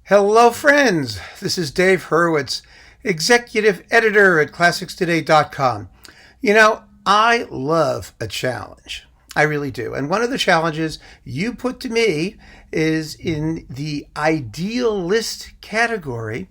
Hello, friends. This is Dave Hurwitz, executive editor at ClassicsToday.com. You know, I love a challenge. I really do. And one of the challenges you put to me is in the ideal list category,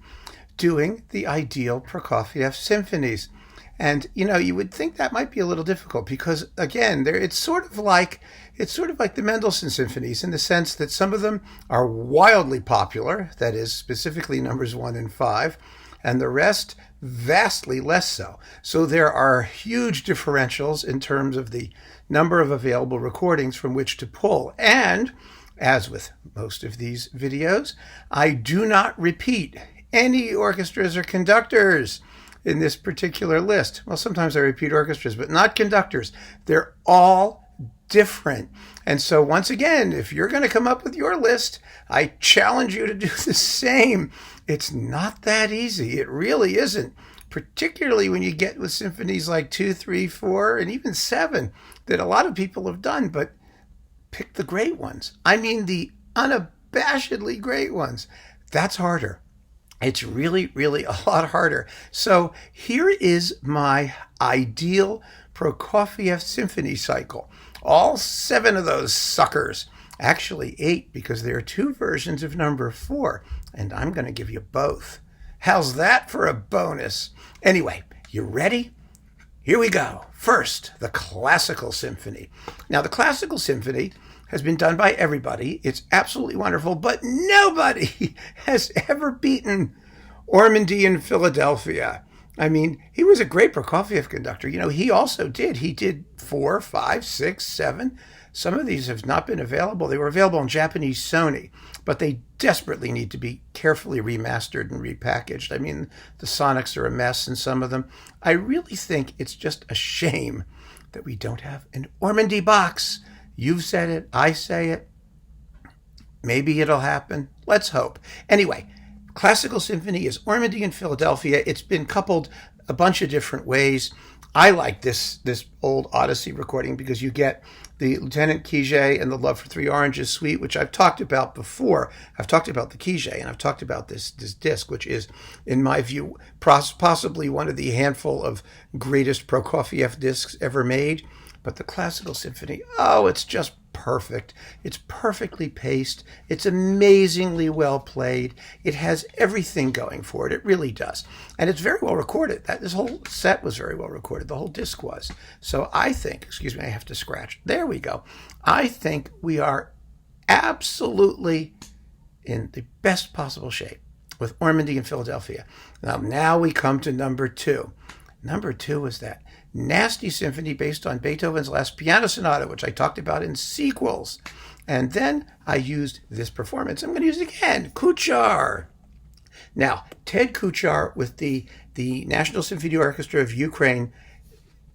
doing the ideal Prokofiev symphonies. And, you know, you would think that might be a little difficult because, again, it's sort of like the Mendelssohn symphonies in the sense that some of them are wildly popular, that is, specifically numbers 1 and 5, and the rest vastly less so. So there are huge differentials in terms of the number of available recordings from which to pull. And, as with most of these videos, I do not repeat any orchestras or conductors in this particular list. Well, sometimes I repeat orchestras, but not conductors. They're all different. And so once again, if you're going to come up with your list, I challenge you to do the same. It's not that easy. It really isn't, particularly when you get with symphonies like 2, 3, 4, and even 7 that a lot of people have done, but pick the great ones. I mean, the unabashedly great ones. That's harder. It's really, really a lot harder. So here is my ideal Prokofiev symphony cycle. All 7 of those suckers. Actually 8, because there are 2 versions of number 4, and I'm going to give you both. How's that for a bonus? Anyway, you ready? Here we go. First, the Classical Symphony. Now, the Classical Symphony has been done by everybody. It's absolutely wonderful, but nobody has ever beaten Ormandy in Philadelphia. I mean, he was a great Prokofiev conductor. You know, he did 4, 5, 6, 7. Some of these have not been available. They were available on Japanese Sony, but they desperately need to be carefully remastered and repackaged. I mean, the sonics are a mess in some of them. I really think it's just a shame that we don't have an Ormandy box. You've said it. I say it. Maybe it'll happen. Let's hope. Anyway, Classical Symphony is Ormandy in Philadelphia. It's been coupled a bunch of different ways. I like this old Odyssey recording because you get the Lieutenant Kijé and the Love for Three Oranges suite, which I've talked about before. I've talked about the Kijé, and I've talked about this disc, which is, in my view, possibly one of the handful of greatest Prokofiev discs ever made. But the Classical Symphony, oh, it's just perfect. It's perfectly paced. It's amazingly well played. It has everything going for it. It really does. And it's very well recorded. This whole set was very well recorded. The whole disc was. So I think, excuse me, I have to scratch. There we go. I think we are absolutely in the best possible shape with Ormandy in Philadelphia. Now we come to number 2. Number 2 is that nasty symphony based on Beethoven's Last Piano Sonata, which I talked about in sequels. And then I used this performance. I'm going to use it again. Kuchar. Now, Ted Kuchar with the National Symphony Orchestra of Ukraine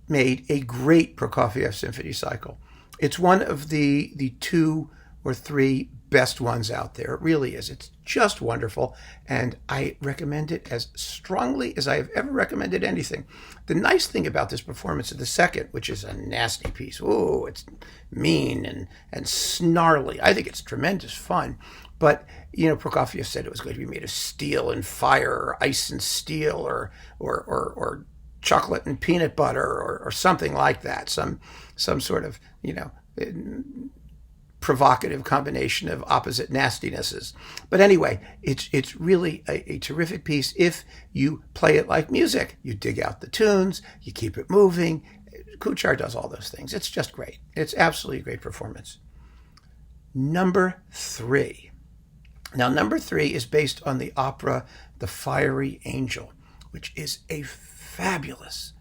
made a great Prokofiev symphony cycle. It's one of the 2 or 3 best ones out there. It really is. It's just wonderful, and I recommend it as strongly as I have ever recommended anything. The nice thing about this performance of the second, which is a nasty piece, oh, it's mean and snarly. I think it's tremendous fun, but you know, Prokofiev said it was going to be made of steel and fire, or ice and steel, or chocolate and peanut butter, or something like that. Some sort of, you know, provocative combination of opposite nastinesses. But anyway, it's really a terrific piece if you play it like music. You dig out the tunes, you keep it moving. Kuchar does all those things. It's just great. It's absolutely a great performance. Number 3. Now, number 3 is based on the opera The Fiery Angel, which is a fabulous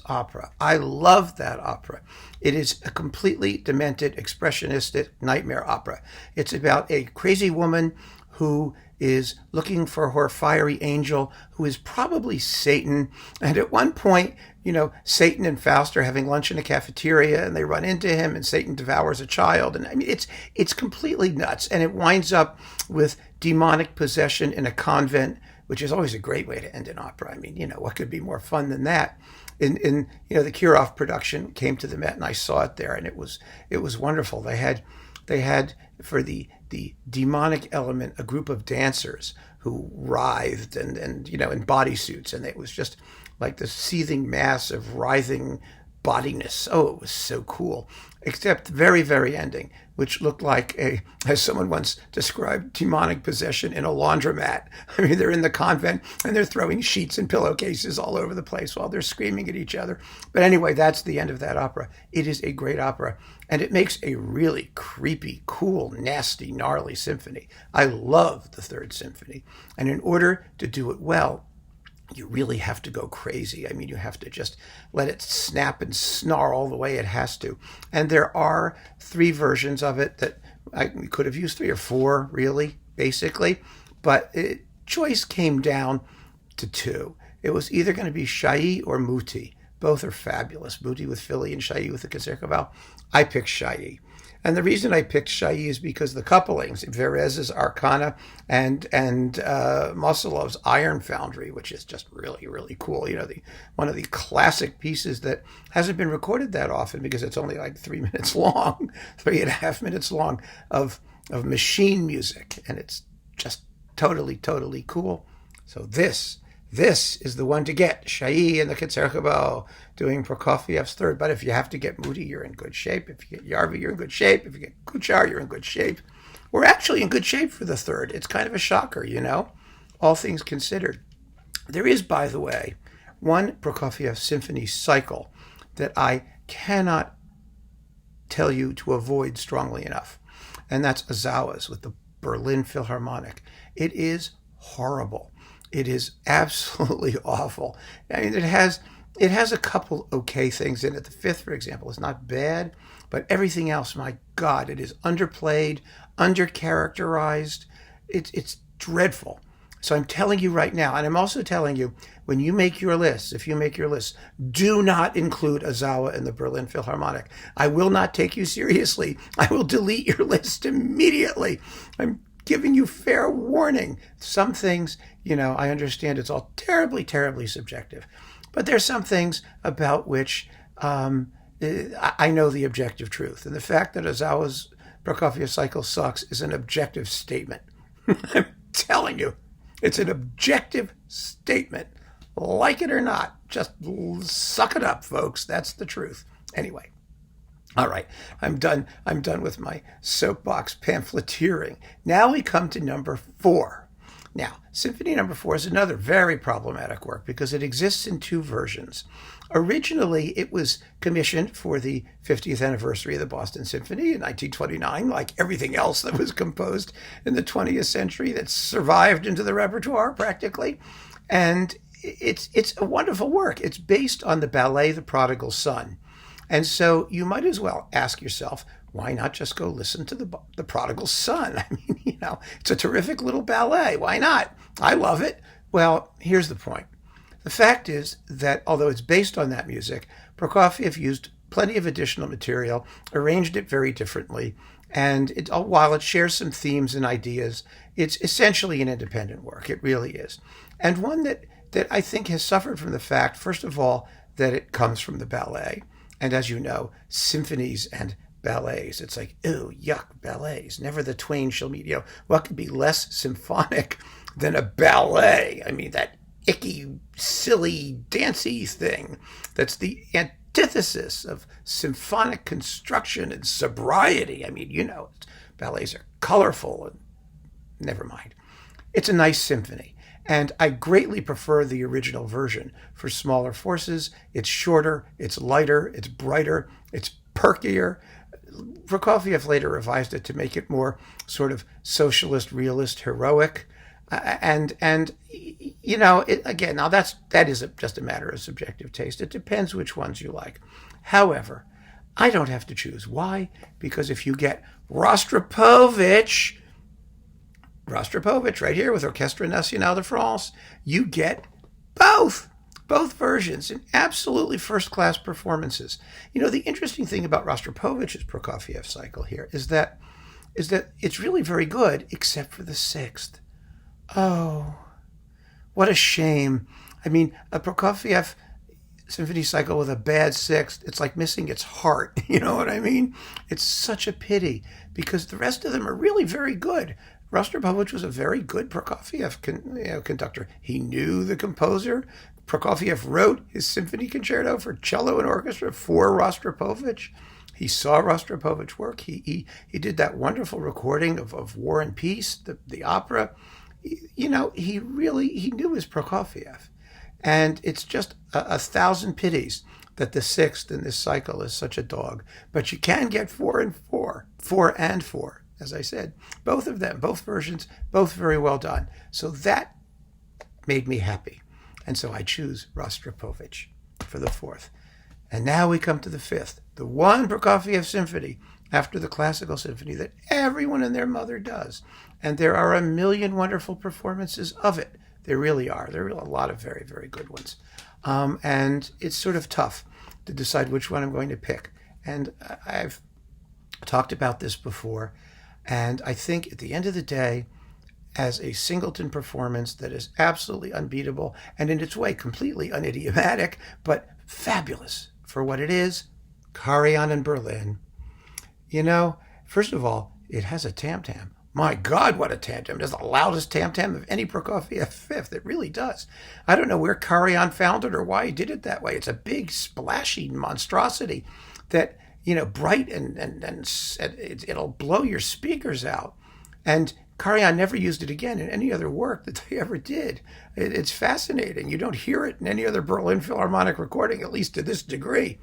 opera. I love that opera. It is a completely demented, expressionistic nightmare opera. It's about a crazy woman who is looking for her fiery angel, who is probably Satan. And at one point, you know, Satan and Faust are having lunch in a cafeteria, and they run into him, and Satan devours a child. And I mean, it's completely nuts. And it winds up with demonic possession in a convent, which is always a great way to end an opera. I mean, you know, what could be more fun than that? In you know, the Kirov production came to the Met, and I saw it there, and it was wonderful. They had for the the demonic element, a group of dancers who writhed and in bodysuits, and it was just like the seething mass of writhing bodiness. Oh, it was so cool. Except the very, very ending, which looked like as someone once described, demonic possession in a laundromat. I mean, they're in the convent and they're throwing sheets and pillowcases all over the place while they're screaming at each other. But anyway, that's the end of that opera. It is a great opera, and it makes a really creepy, cool, nasty, gnarly symphony. I love the Third Symphony. And in order to do it well, you really have to go crazy. I mean, you have to just let it snap and snarl the way it has to. And there are 3 versions of it that we could have used, 3 or 4, really, basically. But choice came down to 2. It was either going to be Chailly or Muti. Both are fabulous. Muti with Philly and Chailly with the Concertgebouw. I picked Chailly. And the reason I picked Chailly is because the couplings, Verez's Arcana and Mossilov's Iron Foundry, which is just really, really cool. One of the classic pieces that hasn't been recorded that often because it's only like 3 minutes long, 3.5 minutes long of machine music. And it's just totally, totally cool. So this is the one to get. Chailly and the Concertgebouw doing Prokofiev's Third. But if you have to get Muti, you're in good shape. If you get Yarvi, you're in good shape. If you get Kuchar, you're in good shape. We're actually in good shape for the Third. It's kind of a shocker, all things considered. There is, by the way, one Prokofiev Symphony cycle that I cannot tell you to avoid strongly enough. And that's Ozawa's with the Berlin Philharmonic. It is horrible. It is absolutely awful. I mean, it has a couple okay things in it. The Fifth, for example, is not bad, but everything else, my God, it is underplayed, undercharacterized. It's dreadful. So I'm telling you right now, and I'm also telling you, when you make your lists, if you make your lists, do not include Ozawa in the Berlin Philharmonic. I will not take you seriously. I will delete your list immediately. I'm giving you fair warning. Some things, I understand it's all terribly, terribly subjective. But there's some things about which I know the objective truth. And the fact that Ozawa's Prokofiev cycle sucks is an objective statement. I'm telling you, it's an objective statement. Like it or not, just suck it up, folks. That's the truth. Anyway. All right, I'm done with my soapbox pamphleteering. Now we come to number 4. Now, Symphony Number 4 is another very problematic work because it exists in 2 versions. Originally, it was commissioned for the 50th anniversary of the Boston Symphony in 1929, like everything else that was composed in the 20th century that survived into the repertoire practically. And it's a wonderful work. It's based on the ballet The Prodigal Son. And so you might as well ask yourself, why not just go listen to the Prodigal Son? I mean, it's a terrific little ballet. Why not? I love it. Well, here's the point. The fact is that although it's based on that music, Prokofiev used plenty of additional material, arranged it very differently, and while it shares some themes and ideas, it's essentially an independent work. It really is. And one that I think has suffered from the fact, first of all, that it comes from the ballet. And as you know, symphonies and ballets, it's like, ew, yuck, ballets. Never the twain shall meet. What could be less symphonic than a ballet? I mean, that icky, silly, dancey thing that's the antithesis of symphonic construction and sobriety. I mean, ballets are colorful and never mind. It's a nice symphony. And I greatly prefer the original version for smaller forces. It's shorter, it's lighter, it's brighter, it's perkier. Prokofiev later revised it to make it more sort of socialist, realist, heroic. Again, now that is just a matter of subjective taste. It depends which ones you like. However, I don't have to choose. Why? Because if you get Rostropovich right here with Orchestre Nationale de France, you get both versions in absolutely first-class performances. The interesting thing about Rostropovich's Prokofiev cycle here is that it's really very good, except for the 6th. Oh, what a shame. I mean, Prokofiev symphony cycle with a bad sixth, it's like missing its heart. You know what I mean? It's such a pity because the rest of them are really very good. Rostropovich was a very good Prokofiev conductor. He knew the composer. Prokofiev wrote his symphony concerto for cello and orchestra for Rostropovich. He saw Rostropovich work. He did that wonderful recording of War and Peace, the opera. You know, he knew his Prokofiev. And it's just a thousand pities that the sixth in this cycle is such a dog. But you can get 4 and 4, 4 and 4, as I said. Both of them, both versions, both very well done. So that made me happy. And so I choose Rostropovich for the fourth. And now we come to the fifth, the one Prokofiev symphony after the Classical Symphony that everyone and their mother does. And there are a million wonderful performances of it. There really are. There are a lot of very, very good ones. And it's sort of tough to decide which one I'm going to pick. And I've talked about this before. And I think at the end of the day, as a singleton performance that is absolutely unbeatable and in its way completely unidiomatic, but fabulous for what it is, Carion and Berlin. You know, first of all, it has a tam-tam. My God, what a tam-tam. It is the loudest tam-tam of any Prokofiev fifth. It really does. I don't know where Carion found it or why he did it that way. It's a big, splashy monstrosity that, you know, bright and it'll blow your speakers out. And Carion never used it again in any other work that they ever did. It's fascinating. You don't hear it in any other Berlin Philharmonic recording, at least to this degree.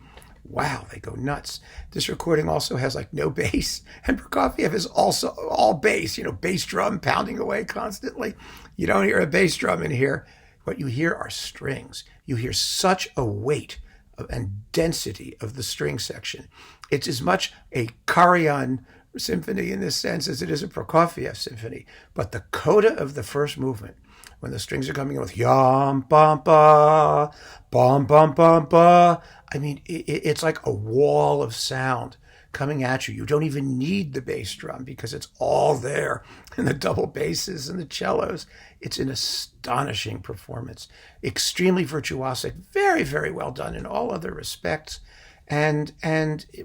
Wow, they go nuts. This recording also has like no bass. And Prokofiev is also all bass, you know, bass drum pounding away constantly. You don't hear a bass drum in here. What you hear are strings. You hear such a weight and density of the string section. It's as much a Carion symphony in this sense as it is a Prokofiev symphony. But the coda of the first movement, when the strings are coming in with yam, bum, ba, bum, bum, bum, ba, I mean, it's like a wall of sound coming at you. You don't even need the bass drum because it's all there, and the double basses and the cellos. It's an astonishing performance, extremely virtuosic, very, very well done in all other respects, and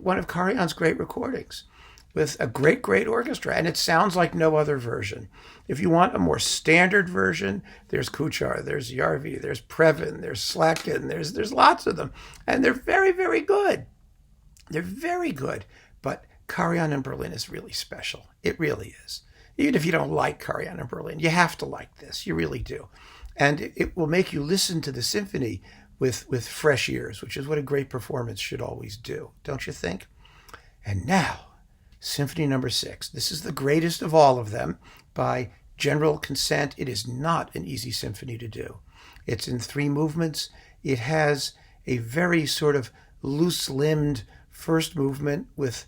one of Carion's great recordings with a great, great orchestra, and it sounds like no other version. If you want a more standard version, there's Kuchar, there's Yarvi, there's Previn, there's Slatkin, there's lots of them, and they're very, very good. They're very good, but Carion and Berlin is really special. It really is. Even if you don't like Carion and Berlin, you have to like this. You really do. And it will make you listen to the symphony with fresh ears, which is what a great performance should always do, don't you think? And now, Symphony Number 6. This is the greatest of all of them. By general consent, it is not an easy symphony to do. It's in 3 movements. It has a very sort of loose-limbed first movement with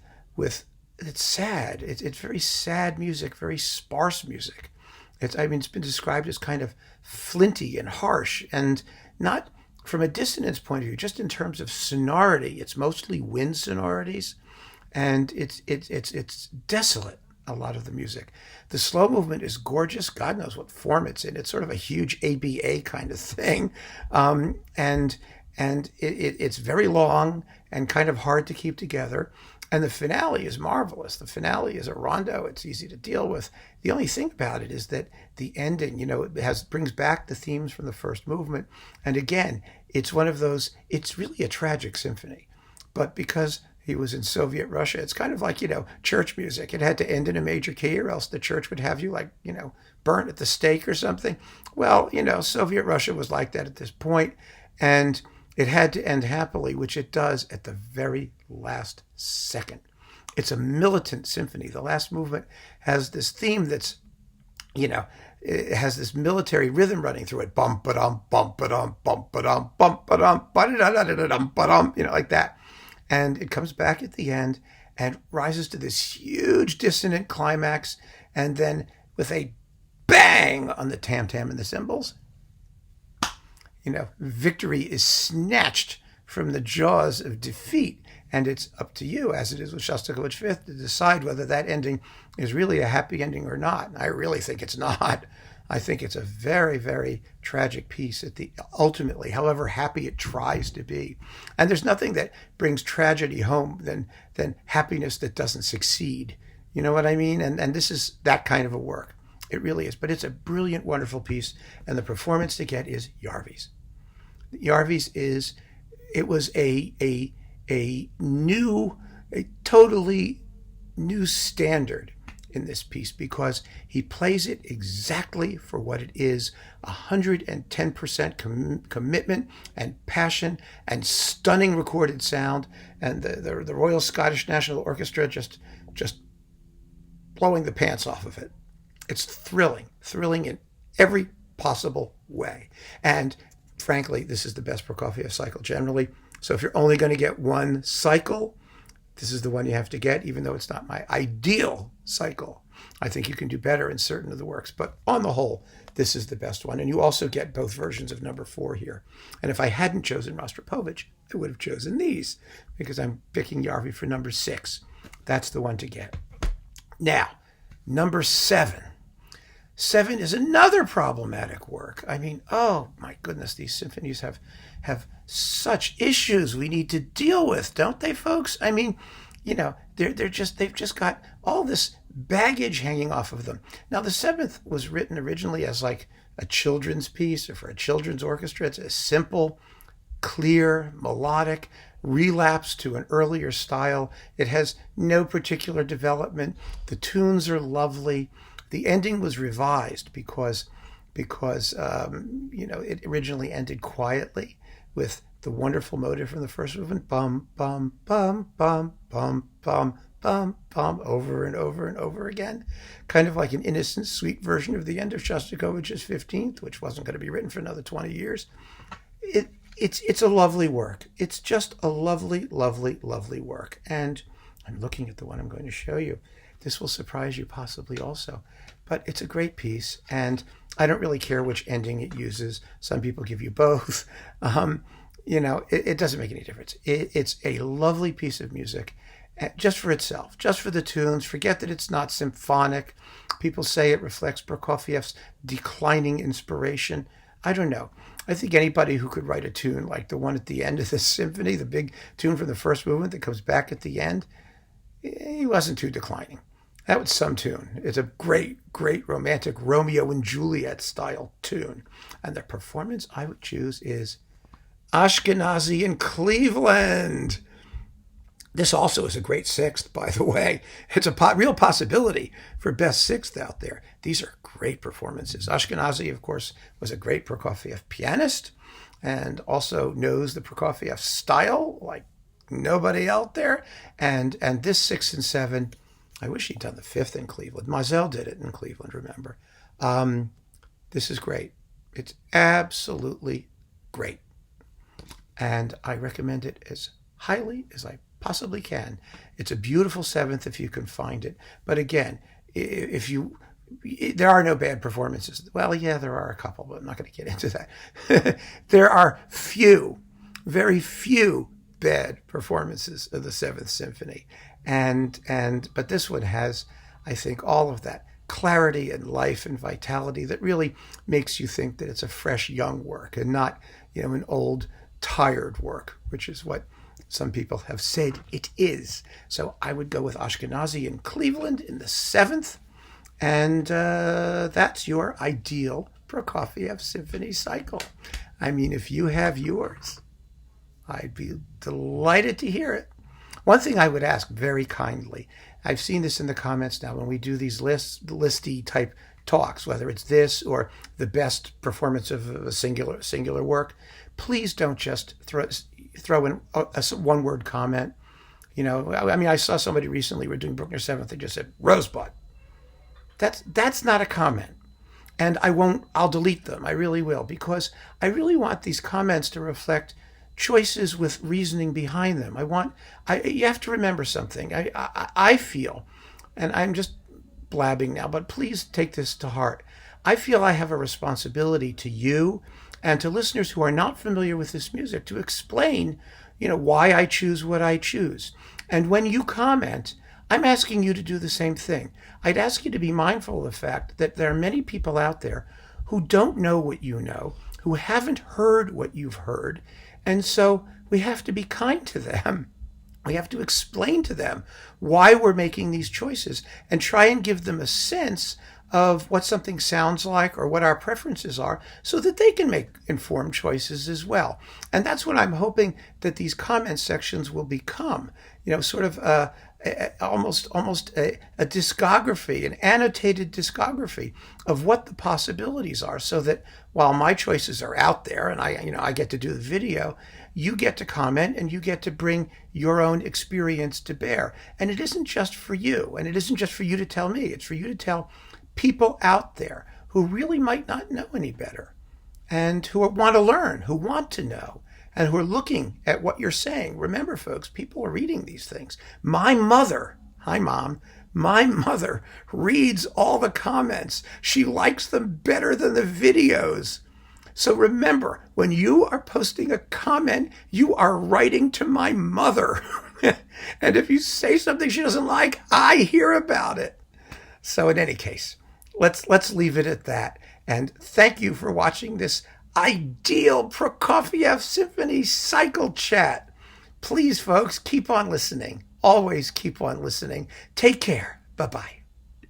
it's sad. It's very sad music, very sparse music. It's been described as kind of flinty and harsh, and not from a dissonance point of view, just in terms of sonority. It's mostly wind sonorities. And it's desolate, a lot of the music. The slow movement is gorgeous. God knows what form it's in. It's sort of a huge ABA kind of thing. And it's very long and kind of hard to keep together. And the finale is marvelous. The finale is a rondo. It's easy to deal with. The only thing about it is that the ending, you know, it brings back the themes from the first movement. And again, it's one of those, it's really a tragic symphony. But because he was in Soviet Russia, it's kind of like, you know, church music. It had to end in a major key or else the church would have you, like, you know, burnt at the stake or something. Well, you know, Soviet Russia was like that at this point, and it had to end happily, which it does at the very last second. It's a militant symphony. The last movement has this theme that's, you know, it has this military rhythm running through it. Bum ba dum, bum ba dum, bum ba dum, bum ba dum, ba da da da da dum ba dum, you know, like that. And it comes back at the end and rises to this huge dissonant climax, and then with a bang on the tam-tam and the cymbals, you know, victory is snatched from the jaws of defeat. And it's up to you, as it is with Shostakovich Fifth, to decide whether that ending is really a happy ending or not. And I really think it's not. I think it's a very, very tragic piece ultimately, however happy it tries to be. And there's nothing that brings tragedy home than happiness that doesn't succeed. You know what I mean? And this is that kind of a work. It really is. But it's a brilliant, wonderful piece. And the performance to get is Järvi's. It was a totally new standard in this piece, because he plays it exactly for what it is, 110% commitment and passion and stunning recorded sound, and the Royal Scottish National Orchestra just blowing the pants off of it. It's thrilling in every possible way. And frankly, this is the best Prokofiev cycle generally. So if you're only going to get one cycle, this is the one you have to get, even though it's not my ideal cycle. I think you can do better in certain of the works, but on the whole, this is the best one. And you also get both versions of number 4 here. And if I hadn't chosen Rostropovich, I would have chosen these, because I'm picking Järvi for number 6. That's the one to get. Now, number 7. 7 is another problematic work. I mean, oh my goodness, these symphonies have such issues we need to deal with, don't they, folks? I mean, you know, they've just got all this baggage hanging off of them. Now, the 7th was written originally as like a children's piece or for a children's orchestra. It's a simple, clear, melodic relapse to an earlier style. It has no particular development. The tunes are lovely. The ending was revised because it originally ended quietly with the wonderful motive from the first movement, bum bum bum bum bum bum bum bum, over and over and over again, kind of like an innocent, sweet version of the end of Shostakovich's 15th, which wasn't going to be written for another 20 years. It's a lovely work. It's just a lovely, lovely, lovely work. And I'm looking at the one I'm going to show you. This will surprise you possibly also. But it's a great piece, and I don't really care which ending it uses. Some people give you both. It doesn't make any difference. It's a lovely piece of music, just for itself, just for the tunes. Forget that it's not symphonic. People say it reflects Prokofiev's declining inspiration. I don't know. I think anybody who could write a tune like the one at the end of this symphony, the big tune from the first movement that comes back at the end, he wasn't too declining. That was some tune. It's a great, great romantic Romeo and Juliet style tune. And the performance I would choose is Ashkenazi in Cleveland. This also is a great 6th, by the way. It's a real possibility for best 6th out there. These are great performances. Ashkenazi, of course, was a great Prokofiev pianist and also knows the Prokofiev style like nobody out there. And this 6 and 7, I wish he'd done the 5th in Cleveland. Mazel did it in Cleveland, remember. This is great. It's absolutely great. And I recommend it as highly as I possibly can. It's a beautiful 7th if you can find it. But again, there are no bad performances. Well, yeah, there are a couple, but I'm not going to get into that. There are very few bad performances of the 7th Symphony. But this one has, I think, all of that clarity and life and vitality that really makes you think that it's a fresh, young work and not, an old, tired work, which is what some people have said it is. So I would go with Ashkenazi in Cleveland in the 7th, and that's your ideal Prokofiev Symphony cycle. I mean, if you have yours, I'd be delighted to hear it. One thing I would ask very kindly, I've seen this in the comments now when we do these listy type talks, whether it's this or the best performance of a singular work, please don't just throw in a one-word comment. I saw somebody recently, we're doing Bruckner 7th, they just said, Rosebud. That's not a comment. And I'll delete them. I really will, because I really want these comments to reflect choices with reasoning behind them. You have to remember something. I feel, and I'm just blabbing now, but please take this to heart. I feel I have a responsibility to you and to listeners who are not familiar with this music to explain, why I choose what I choose. And when you comment, I'm asking you to do the same thing. I'd ask you to be mindful of the fact that there are many people out there who don't know what you know, who haven't heard what you've heard. And so we have to be kind to them. We have to explain to them why we're making these choices and try and give them a sense of what something sounds like or what our preferences are so that they can make informed choices as well. And that's what I'm hoping that these comment sections will become, sort of almost a discography, an annotated discography of what the possibilities are, so that while my choices are out there and I get to do the video, you get to comment and you get to bring your own experience to bear. And it isn't just for you, and it isn't just for you to tell me, it's for you to tell people out there who really might not know any better and who want to learn, who want to know, and who are looking at what you're saying. Remember, folks, people are reading these things. My mother, hi, Mom, my mother reads all the comments. She likes them better than the videos. So remember, when you are posting a comment, you are writing to my mother. And if you say something she doesn't like, I hear about it. So in any case, let's leave it at that. And thank you for watching this ideal Prokofiev Symphony cycle chat. Please, folks, keep on listening. Always keep on listening. Take care. Bye-bye.